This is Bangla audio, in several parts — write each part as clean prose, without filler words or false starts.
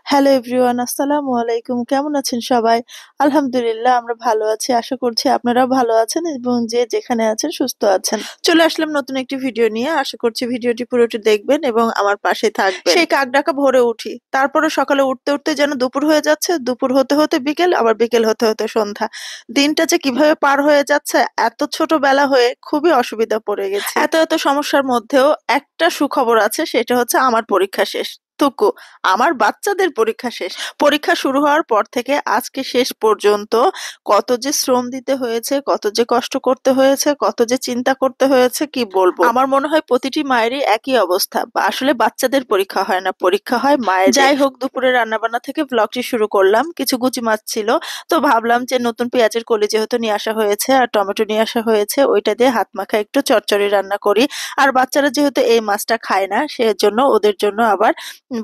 হ্যালো এভরিওয়ান, আসসালামু আলাইকুম। কেমন আছেন সবাই? আলহামদুলিল্লাহ আমরা ভালো আছি। আশা করছি আপনারাও ভালো আছেন এবং যে যেখানে আছেন সুস্থ আছেন। চলে আসলাম নতুন একটি ভিডিও নিয়ে। আশা করছি ভিডিওটি পুরোটি দেখবেন এবং আমার পাশে থাকবেন। সেই কাক ডাকা ভোরে উঠি, তারপরে সকালে উঠতে উঠতে যেন দুপুর হয়ে যাচ্ছে, দুপুর হতে হতে বিকেল, আবার বিকেল হতে হতে সন্ধ্যা। দিনটা যে কিভাবে পার হয়ে যাচ্ছে, এত ছোট বেলা হয়ে খুবই অসুবিধা পড়ে গেছে। এত এত সমস্যার মধ্যেও একটা সুখবর আছে, সেটা হচ্ছে আমার পরীক্ষা শেষ। টুকু আমার বাচ্চাদের পরীক্ষা শেষ। পরীক্ষা শুরু হওয়ার পর থেকে আজকে শেষ পর্যন্ত কত যে শ্রম দিতে হয়েছে, কত যে কষ্ট করতে হয়েছে, কত যে চিন্তা করতে হয়েছে, কি বলবো। আমার মনে হয় প্রতিটি মায়েরই একই অবস্থা। আসলে বাচ্চাদের পরীক্ষা হয় না, পরীক্ষা হয় মায়ের। যাই হোক, দুপুরে রান্না বান্না থেকে ব্লগটি শুরু করলাম। কিছু গুচি মাছ ছিল, তো ভাবলাম যে নতুন পেঁয়াজের কলি যেহেতু নিয়ে আসা হয়েছে আর টমেটো নিয়ে আসা হয়েছে, ওইটা দিয়ে হাত মাখা একটু চচ্চড়ি রান্না করি। আর বাচ্চারা যেহেতু এই মাছটা খায় না, সেজন্য ওদের জন্য আবার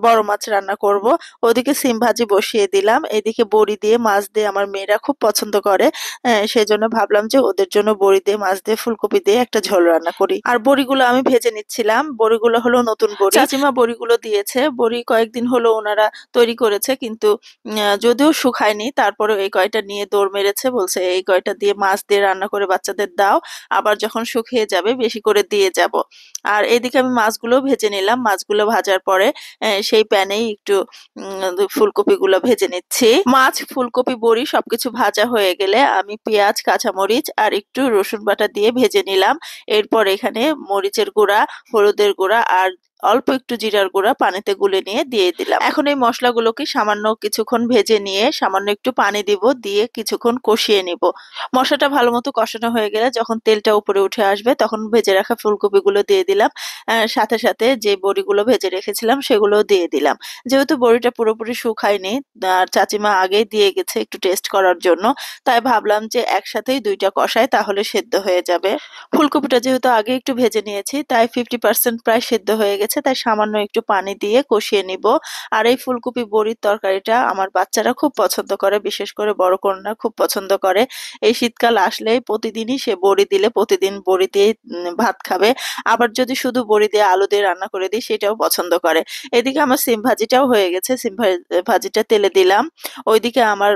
বড় মাছ রান্না করব। ওদিকে সিম ভাজি বসিয়ে দিলাম, এদিকে বড়ি দিয়ে মাছ দিয়ে আমার মেয়েরা খুব পছন্দ করে। সেজন্য ভাবলাম যে ওদের জন্য বড়ি দিয়ে মাছ দিয়ে ফুলকপি দিয়ে একটা ঝোল রান্না করি। আর বড়িগুলো আমি ভেজে নিচ্ছিলাম। বড়িগুলো হলো নতুন বড়ি, চাচিমা বড়িগুলো দিয়েছে। বড়ি কয়েকদিন হলো ওনারা তৈরি করেছে, কিন্তু যদিও শুকায়নি, তারপরে এই কয়টা নিয়ে দৌড় মেরেছে, বলছে এই কয়টা দিয়ে মাছ দিয়ে রান্না করে বাচ্চাদের দাও, আবার যখন শুকিয়ে যাবে বেশি করে দিয়ে যাব। আর এদিকে আমি মাছগুলো ভেজে নিলাম। মাছগুলো ভাজার পরে সেই প্যানেই একটু ফুলকপিগুলো ভেজে নিচ্ছি। মাছ, ফুলকপি, বড়ি সবকিছু ভাজা হয়ে গেলে আমি পেঁয়াজ, কাঁচামরিচ আর একটু রসুন বাটা দিয়ে ভেজে নিলাম। এরপর এখানে মরিচের গুঁড়া, হলুদের গুঁড়া আর অল্প একটু জিরার গুঁড়া পানিতে গুলে নিয়ে দিয়ে দিলাম। এখন এই মশলাগুলোকে সামান্য কিছুক্ষণ ভেজে নিয়ে সামান্য একটু পানি দিব, দিয়ে কিছুক্ষণ কষিয়ে নিব। মশলাটা ভালো মতো কষানো হয়ে গেলে যখন তেলটা উপরে উঠে আসবে, তখন ভেজে রাখা ফুলকপিগুলো দিয়ে দিলাম। সাথে সাথে যে বড়িগুলো ভেজে রেখেছিলাম সেগুলো দিয়ে দিলাম। যেহেতু বড়িটা পুরোপুরি শুকায়নি আর চাচিমা আগেই দিয়ে গেছে একটু টেস্ট করার জন্য, তাই ভাবলাম যে একসাথেই দুইটা কষাই, তাহলে সেদ্ধ হয়ে যাবে। ফুলকপিটা যেহেতু আগে একটু ভেজে নিয়েছি, তাই 50% প্রায় সেদ্ধ হয়ে গেছে, তাই সামান্য একটু পানি দিয়ে কষিয়ে নিব। আর এই ফুলকপি বড়ির তরকারিটা আমার বাচ্চারা খুব পছন্দ করে, বিশেষ করে বড় কন্যা খুব পছন্দ করে। এই শীতকাল আসলেই প্রতিদিনই সে বড়ি দিলে প্রতিদিন বড়ি দিয়ে ভাত খাবে। আবার যদি শুধু বড়ি দিয়ে আলু দিয়ে রান্না করে দিই, সেটাও পছন্দ করে। এদিকে আমার সিম ভাজিটাও হয়ে গেছে, ভাজিটা তেলে দিলাম। ওইদিকে আমার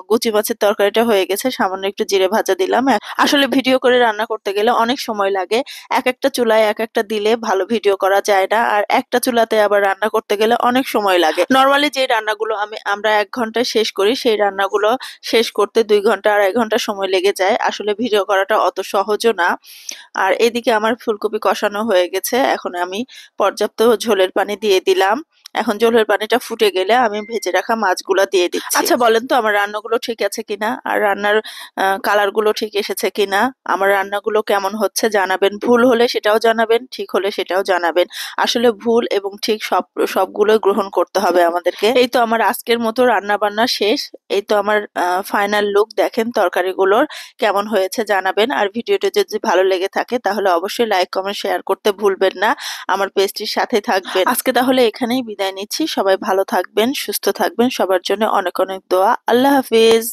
গুচি মাছের তরকারিটা হয়ে গেছে, সামান্য একটু জিরে ভাজা দিলাম। আসলে ভিডিও করে রান্না করতে গেলে অনেক সময় লাগে। এক একটা চুলায় এক একটা দিলে ভালো ভিডিও করা যায় না, আর একটা চুলাতে আবার রান্না করতে গেলে অনেক সময় লাগে। নর্মালি যে রান্নাগুলো আমরা 1 ঘন্টায় শেষ করি, সেই রান্নাগুলো শেষ করতে 2 ঘন্টা 2.5 ঘন্টা সময় লেগে যায়। আসলে ভিডিও করাটা অত সহজও না। আর এদিকে আমার ফুলকপি কষানো হয়ে গেছে, এখন আমি পর্যাপ্ত ঝোলের পানি দিয়ে দিলাম। এখন ঝোলের পানিটা ফুটে গেলে আমি ভেজে রাখা মাছগুলা দিয়ে দিচ্ছি। আচ্ছা বলেন তো, আমার রান্নাগুলো ঠিক আছে কিনা, আর রান্নার কালার গুলো ঠিক এসেছে কিনা, আমার রান্নাগুলো কেমন হচ্ছে জানাবেন। ভুল হলে সেটাও জানাবেন, ঠিক হলে সেটাও জানাবেন। আসলে ভুল এবং ঠিক সবগুলোই গ্রহণ করতে হবে আমাদেরকে। এই তো আমার আজকের মতো রান্না বান্না শেষ। এই তো আমার ফাইনাল লুক, দেখেন তরকারিগুলোর কেমন হয়েছে জানাবেন। আর ভিডিওটা যদি ভালো লেগে থাকে তাহলে অবশ্যই লাইক, কমেন্ট, শেয়ার করতে ভুলবেন না। আমার পেজটির সাথে থাকবেন। আজকে তাহলে এখানেই বিদায় নিচ্ছি। সবাই ভালো থাকবেন, সুস্থ থাকবেন। সবার জন্য অনেক অনেক দোয়া। আল্লাহ হাফিজ।